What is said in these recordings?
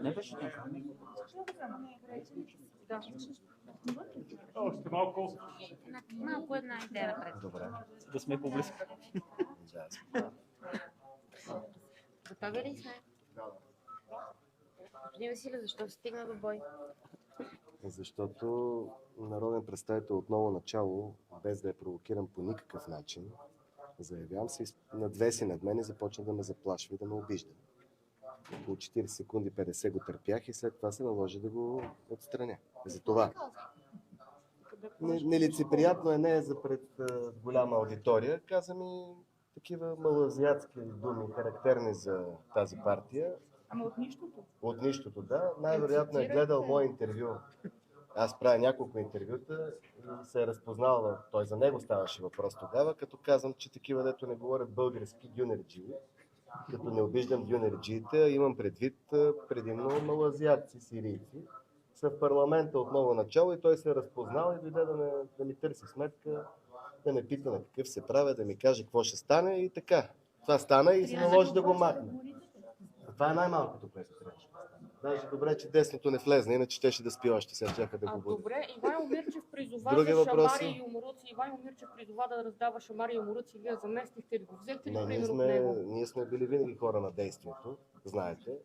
Не беше Още малко. Малко една идея напред. добре. Да сме по-близко. Готови ли сме? Господин Василев, защо се стигна до бой? Защото народен представител от ново начало, без да е провокиран по никакъв начин, заявявам се, надвеси над мен и започна да ме заплашва и да ме обижда. Около 40 секунди 50 го търпях и след това се наложи да го отстраня. Затова. Нелицеприятно е не за пред голяма аудитория. Каза ми такива малоазиатски думи, характерни за тази партия. Ама от нищото? От нищото, да. Най-вероятно е гледал мое интервю. Аз правя няколко интервюта и се е разпознал, той за него ставаше въпрос тогава, като казвам, че такива, дето не говорят български дюнерджии, като не обиждам дюнерджиите, имам предвид предимно малоазиатци, сирийци. Са в парламента от ново начало и той се е разпознал и дойде да ми търси сметка, да ме пита на какъв се правя, да ми каже какво ще стане и така. Това стана и се наложи да го махне. Това е най-малкото, което трябваше. Даже добре, че десното не влезна, иначе щеше да спи още, сега чака да го буди. Добре, Ивайло Мирчев призова Други за въпроси? шамари и умруци. Ивайло Мирчев призова да раздава шамари и умруци. Вие заместихте ли го? Взехте ли Не, пример от него? ние сме били винаги хора на действието, знаете.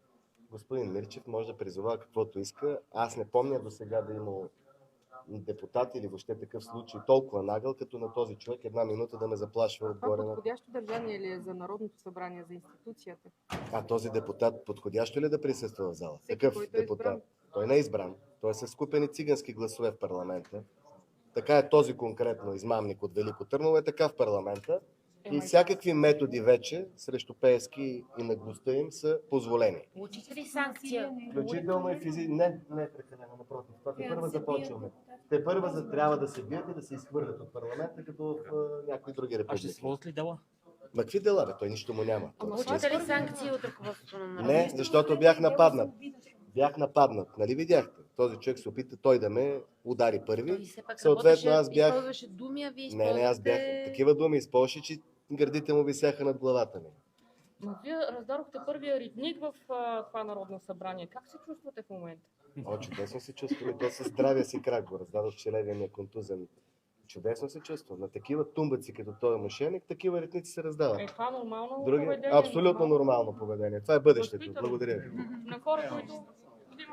Господин Мирчев може да призова каквото иска. Аз не помня до сега да има депутат или въобще такъв случай толкова нагъл, като на този човек една минута да ме заплашва отгоре Това на... подходящо държание ли е за Народното събрание, за институцията? А този депутат подходящо ли да присъства в зала? Всеки, Такъв който е депутат. избран. Той не е избран. Той е с купени цигански гласове в парламента. Така е този конкретно измамник от Велико Търново, е така в парламента. И всякакви методи вече срещу Пеевски и наглостта им са позволени. Получите ли санкция? Включително и физически. Не прекалено, напротив. Това те първа започваме. Те първа трябва да се бият и да се изхвърлят от парламента, като в някои други А ще републики. се водят ли дела? Ма какви дела, бе? Той нищо му няма. Той Получите ли санкции от ръководството на Народното? Не, защото бях нападнат. Бях нападнат. Нали видяхте? Този човек се опита той да ме удари Той първи. все пак Съответно аз бях... използваше думи, а вие Не, аз бях такива думи използваше, че гърдите му висяха над главата ми. Но вие раздадохте първия ритник в това Народно събрание. Как се чувствате в момента? О, чудесно се чувствам. То със здравия си крак го раздадох, че левия ми е контузен. Чудесно се чувствам. На такива тумбаци, като този мошенник, такива ритници се раздават. Това нормално Други... поведение? Абсолютно нормално поведение. Това е бъдещето. Възпитано. Благодаря ви. На хора, които